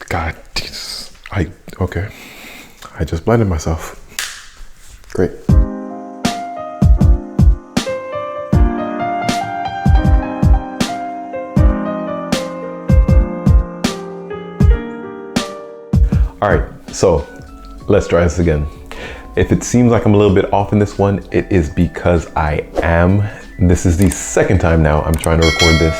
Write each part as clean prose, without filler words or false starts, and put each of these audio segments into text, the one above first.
God, Jesus. Okay. I just blinded myself. Great. All right, so let's try this again. If it seems like I'm a little bit off in this one, it is because I am. This is the second time now I'm trying to record this.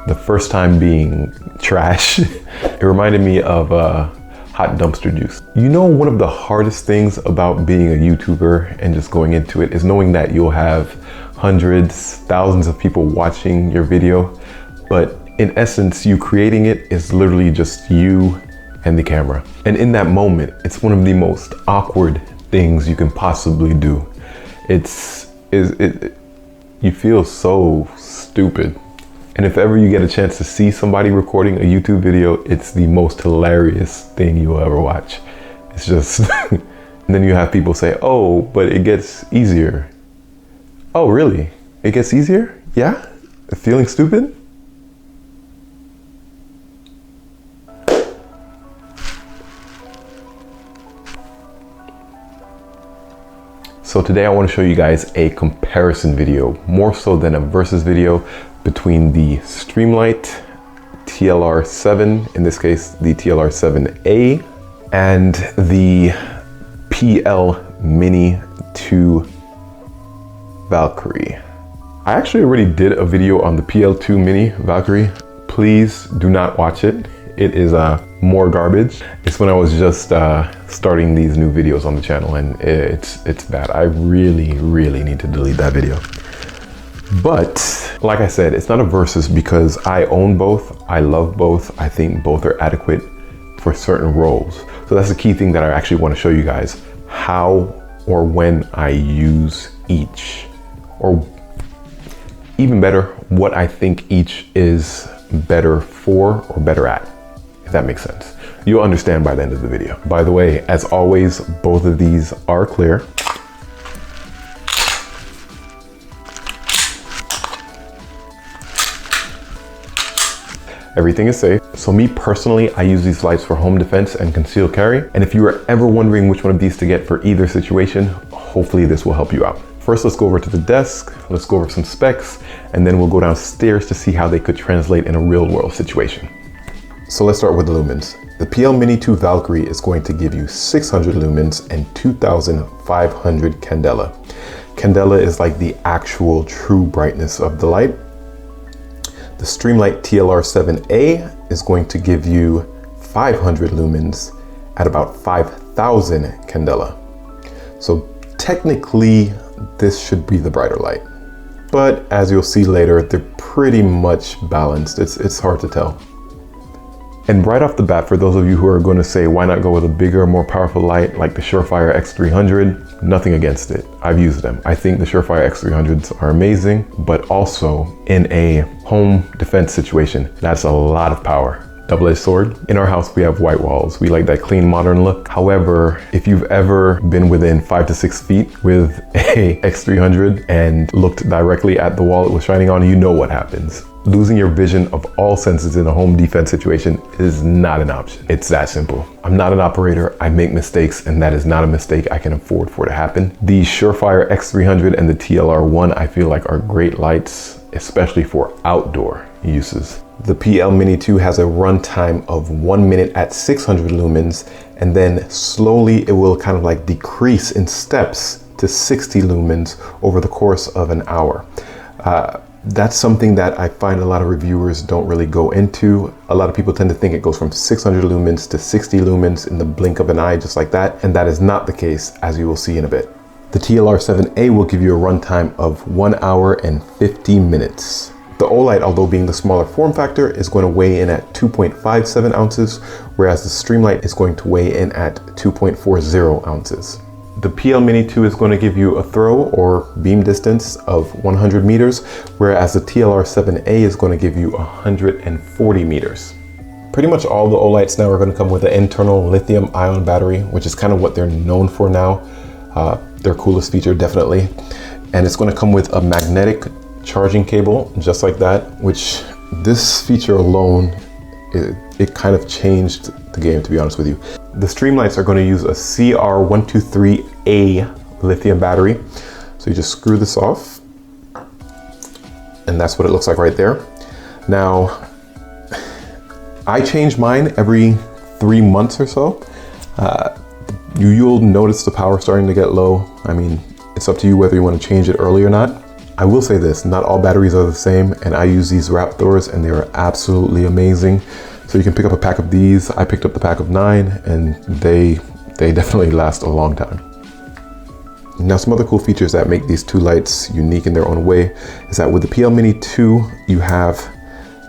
The first time being trash. It reminded me of hot dumpster juice. You know, one of the hardest things about being a YouTuber and just going into it is knowing that you'll have hundreds, thousands of people watching your video, but in essence, you creating it is literally just you and the camera. And in that moment, it's one of the most awkward things you can possibly do. You feel so stupid. And if ever you get a chance to see somebody recording a YouTube video, it's the most hilarious thing you'll ever watch. It's just, and then you have people say, oh, but it gets easier. Oh, really? It gets easier? Yeah? Feeling stupid? So today I want to show you guys a comparison video, more so than a versus video, between the Streamlight TLR7, in this case the TLR7A, and the PL Mini 2 Valkyrie. I actually already did a video on the PL2 Mini Valkyrie. Please do not watch it. It is more garbage. It's when I was just starting these new videos on the channel, and it's bad. I really need to delete that video. But like I said, it's not a versus because I own both. I love both. I think both are adequate for certain roles. So that's the key thing that I actually want to show you guys, how or when I use each, or even better, what I think each is better for or better at, if that makes sense. You'll understand by the end of the video. By the way, as always, both of these are clear. Everything is safe. So me personally, I use these lights for home defense and concealed carry. And if you are ever wondering which one of these to get for either situation, hopefully this will help you out. First, let's go over to the desk. Let's go over some specs, and then we'll go downstairs to see how they could translate in a real world situation. So let's start with the lumens. The PL Mini 2 Valkyrie is going to give you 600 lumens and 2,500 candela. Candela is like the actual true brightness of the light. The Streamlight TLR7A is going to give you 500 lumens at about 5,000 candela. So technically, this should be the brighter light. But as you'll see later, they're pretty much balanced. It's hard to tell. And right off the bat, for those of you who are going to say, why not go with a bigger, more powerful light like the Surefire X300? Nothing against it. I've used them. I think the Surefire X300s are amazing, but also in a home defense situation, that's a lot of power. Double-edged sword. In our house, we have white walls. We like that clean, modern look. However, if you've ever been within 5 to 6 feet with a X300 and looked directly at the wall it was shining on, you know what happens. Losing your vision of all senses in a home defense situation is not an option. It's that simple. I'm not an operator. I make mistakes, and that is not a mistake I can afford for to happen. The Surefire X300 and the TLR1 I feel like are great lights, especially for outdoor uses. The PL Mini 2 has a runtime of 1 minute at 600 lumens, and then slowly it will kind of like decrease in steps to 60 lumens over the course of an hour. That's something that I find a lot of reviewers don't really go into. A lot of people tend to think it goes from 600 lumens to 60 lumens in the blink of an eye, just like that. And that is not the case, as you will see in a bit. The TLR7A will give you a runtime of 1 hour and 50 minutes. The Olight, although being the smaller form factor, is going to weigh in at 2.57 ounces, whereas the Streamlight is going to weigh in at 2.40 ounces. The PL Mini 2 is going to give you a throw or beam distance of 100 meters, whereas the TLR7A is going to give you 140 meters. Pretty much all the Olights now are going to come with an internal lithium-ion battery, which is kind of what they're known for now. Their coolest feature, definitely. And it's going to come with a magnetic charging cable, just like that, which this feature alone it kind of changed the game, to be honest with you. The Streamlights are going to use a CR123A lithium battery. So you just screw this off, and that's what it looks like right there. Now, I change mine every 3 months or so. You'll notice the power starting to get low. I mean, it's up to you whether you want to change it early or not. I will say this, not all batteries are the same, and I use these Raptors and they are absolutely amazing. So you can pick up a pack of these. I picked up the pack of 9 and they definitely last a long time. Now, some other cool features that make these two lights unique in their own way is that with the PL Mini 2, you have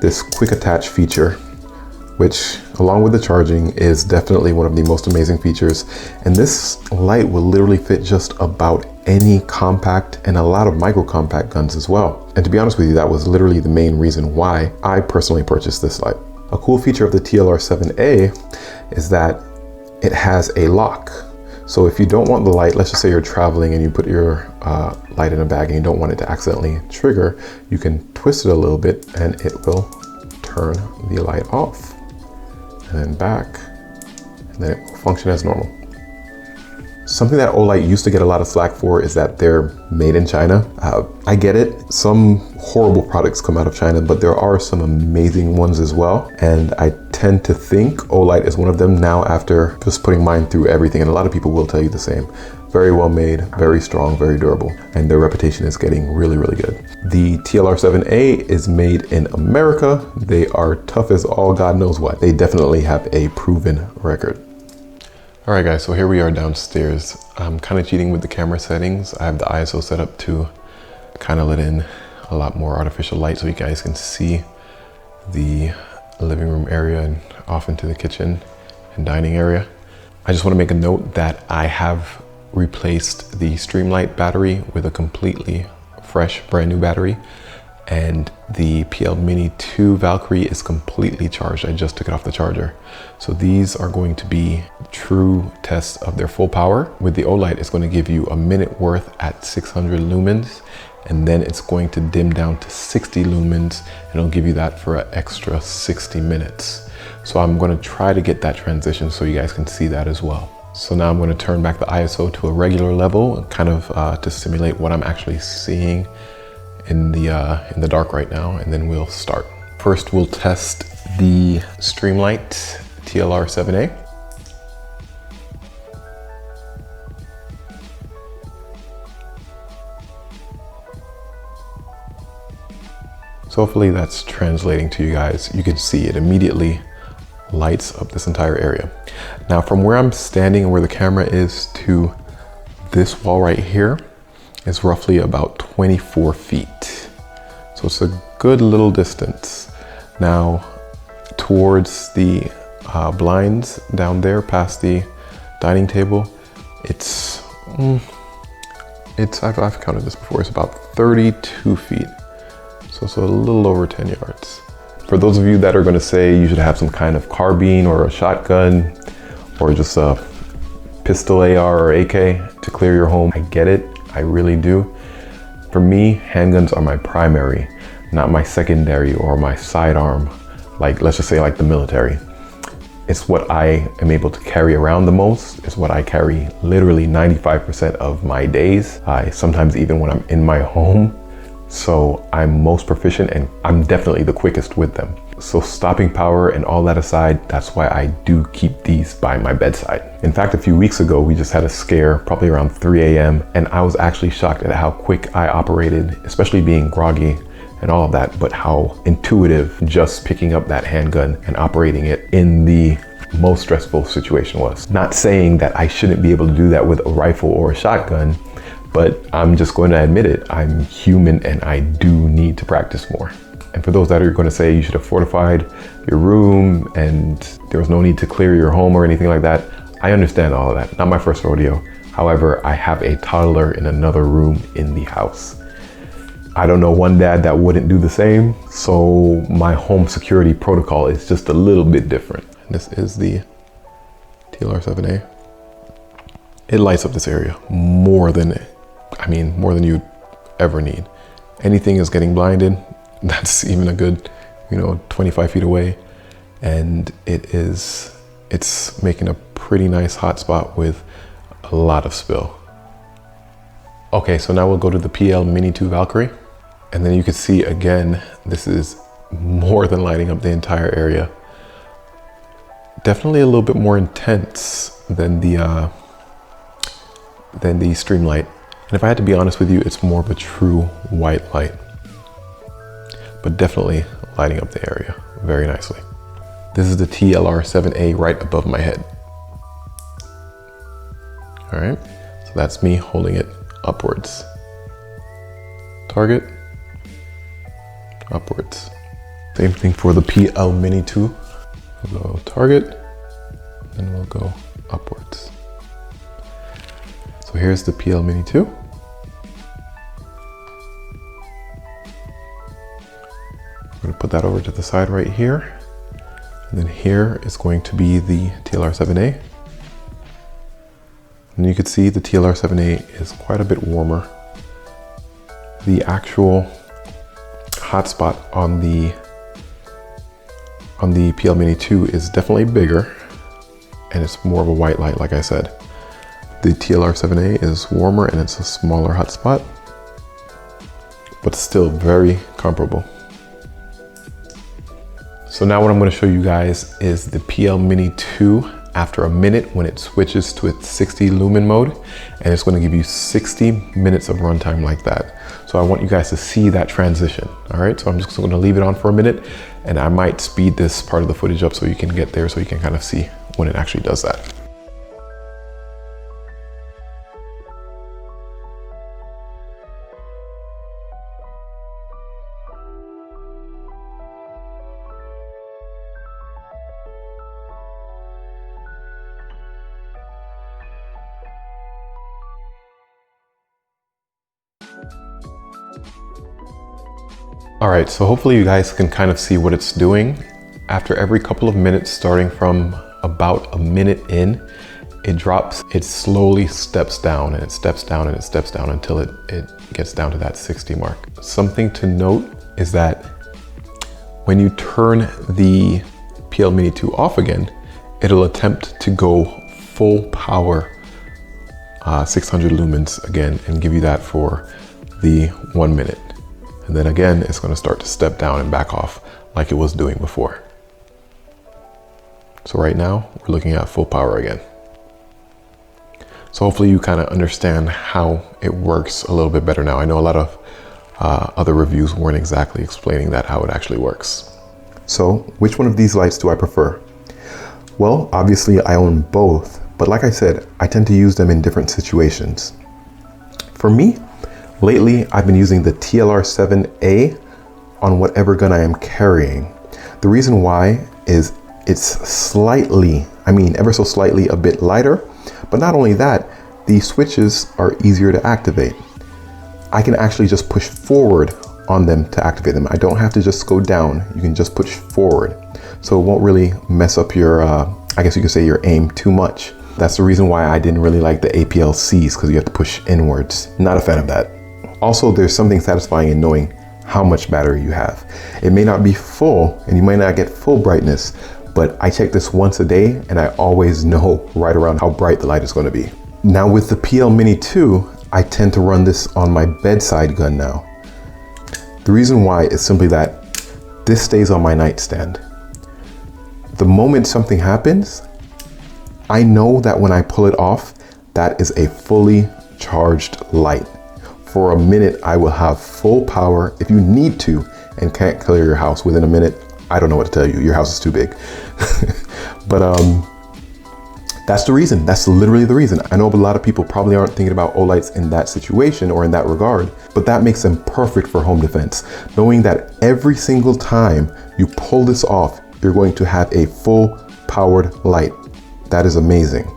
this quick attach feature, which along with the charging is definitely one of the most amazing features. And this light will literally fit just about any compact and a lot of micro compact guns as well. And to be honest with you, that was literally the main reason why I personally purchased this light. A cool feature of the TLR7A is that it has a lock. So if you don't want the light, let's just say you're traveling and you put your light in a bag and you don't want it to accidentally trigger, you can twist it a little bit and it will turn the light off. And then back, and then it will function as normal. Something that Olight used to get a lot of slack for is that they're made in China. I get it, some horrible products come out of China, but there are some amazing ones as well. And I tend to think Olight is one of them now after just putting mine through everything. And a lot of people will tell you the same. Very well made, very strong, very durable, and their reputation is getting really, really good. The TLR7A is made in America. They are tough as all God knows what. They definitely have a proven record. All right, guys, so here we are downstairs. I'm kind of cheating with the camera settings. I have the ISO set up to kind of let in a lot more artificial light so you guys can see the living room area and off into the kitchen and dining area. I just want to make a note that I have replaced the Streamlight battery with a completely fresh, brand new battery. And the PL Mini 2 Valkyrie is completely charged. I just took it off the charger. So these are going to be true tests of their full power. With the Olight, it's going to give you a minute worth at 600 lumens, and then it's going to dim down to 60 lumens, and it'll give you that for an extra 60 minutes. So I'm going to try to get that transition so you guys can see that as well. So now I'm going to turn back the ISO to a regular level, kind of to simulate what I'm actually seeing in the dark right now, and then we'll start. First, we'll test the Streamlight TLR7A. So hopefully that's translating to you guys. You can see it immediately lights up this entire area. Now, from where I'm standing and where the camera is to this wall right here is roughly about 24 feet. So it's a good little distance. Now, towards the blinds down there past the dining table, I've counted this before, it's about 32 feet. So it's a little over 10 yards. For those of you that are gonna say you should have some kind of carbine or a shotgun or just a pistol AR or AK to clear your home, I get it, I really do. For me, handguns are my primary, not my secondary or my sidearm, like let's just say like the military. It's what I am able to carry around the most. It's what I carry literally 95% of my days. Sometimes even when I'm in my home. So I'm most proficient and I'm definitely the quickest with them. So stopping power and all that aside, that's why I do keep these by my bedside. In fact, a few weeks ago, we just had a scare probably around 3 a.m. and I was actually shocked at how quick I operated, especially being groggy and all of that, but how intuitive just picking up that handgun and operating it in the most stressful situation was. Not saying that I shouldn't be able to do that with a rifle or a shotgun, but I'm just going to admit it. I'm human and I do need to practice more. And for those that are going to say you should have fortified your room and there was no need to clear your home or anything like that, I understand all of that. Not my first rodeo. However, I have a toddler in another room in the house. I don't know one dad that wouldn't do the same. So my home security protocol is just a little bit different. And this is the TLR7A. It lights up this area more than you'd ever need. Anything is getting blinded, that's even a good, 25 feet away. and it's making a pretty nice hotspot with a lot of spill. Okay, so now we'll go to the PL Mini 2 Valkyrie, and then you can see again, this is more than lighting up the entire area. Definitely a little bit more intense than the Streamlight. And if I had to be honest with you, it's more of a true white light, but definitely lighting up the area very nicely. This is the TLR7A right above my head. All right, so that's me holding it upwards. Target, upwards. Same thing for the PL Mini 2. We'll go target, and we'll go upwards. So here's the PL Mini 2. I'm gonna put that over to the side right here. And then here is going to be the TLR7A. And you can see the TLR7A is quite a bit warmer. The actual hotspot on the PL Mini 2 is definitely bigger, and it's more of a white light, like I said. The TLR7A is warmer and it's a smaller hotspot, but still very comparable. So now what I'm going to show you guys is the PL Mini 2 after a minute when it switches to its 60 lumen mode, and it's going to give you 60 minutes of runtime like that. So I want you guys to see that transition. All right, so I'm just going to leave it on for a minute, and I might speed this part of the footage up so you can get there, so you can kind of see when it actually does that. All right, so hopefully you guys can kind of see what it's doing. After every couple of minutes, starting from about a minute in, it drops, it slowly steps down, and it steps down and it steps down until it gets down to that 60 mark. Something to note is that when you turn the PL Mini 2 off again, it'll attempt to go full power 600 lumens again and give you that for the 1 minute. And then again, it's going to start to step down and back off like it was doing before. So right now, we're looking at full power again. So hopefully you kind of understand how it works a little bit better now. I know a lot of other reviews weren't exactly explaining that, how it actually works. So which one of these lights do I prefer? Well, obviously I own both, but like I said, I tend to use them in different situations. For me, lately, I've been using the TLR7A on whatever gun I am carrying. The reason why is it's slightly, I mean ever so slightly a bit lighter, but not only that, the switches are easier to activate. I can actually just push forward on them to activate them. I don't have to just go down, you can just push forward. So it won't really mess up your, I guess you could say your aim too much. That's the reason why I didn't really like the APL-Cs, because you have to push inwards. Not a fan of that. Also, there's something satisfying in knowing how much battery you have. It may not be full and you might not get full brightness, but I check this once a day and I always know right around how bright the light is going to be. Now with the PL Mini 2, I tend to run this on my bedside gun now. The reason why is simply that this stays on my nightstand. The moment something happens, I know that when I pull it off, that is a fully charged light. For a minute, I will have full power if you need to and can't clear your house within a minute. I don't know what to tell you. Your house is too big. But that's the reason. That's literally the reason. I know a lot of people probably aren't thinking about Olights in that situation or in that regard, but that makes them perfect for home defense. Knowing that every single time you pull this off, you're going to have a full powered light. That is amazing.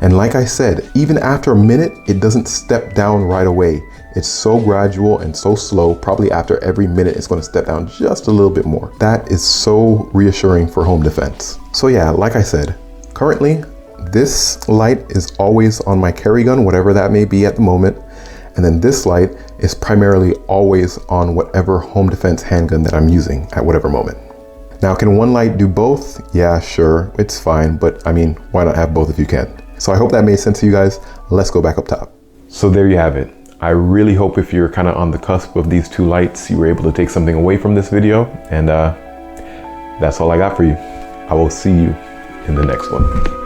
And like I said, even after a minute, it doesn't step down right away. It's so gradual and so slow. Probably after every minute, it's going to step down just a little bit more. That is so reassuring for home defense. So yeah, like I said, currently this light is always on my carry gun, whatever that may be at the moment. And then this light is primarily always on whatever home defense handgun that I'm using at whatever moment. Now, can one light do both? Yeah, sure, it's fine, but I mean, why not have both if you can? So I hope that made sense to you guys. Let's go back up top. So there you have it. I really hope if you're kind of on the cusp of these two lights, you were able to take something away from this video. And that's all I got for you. I will see you in the next one.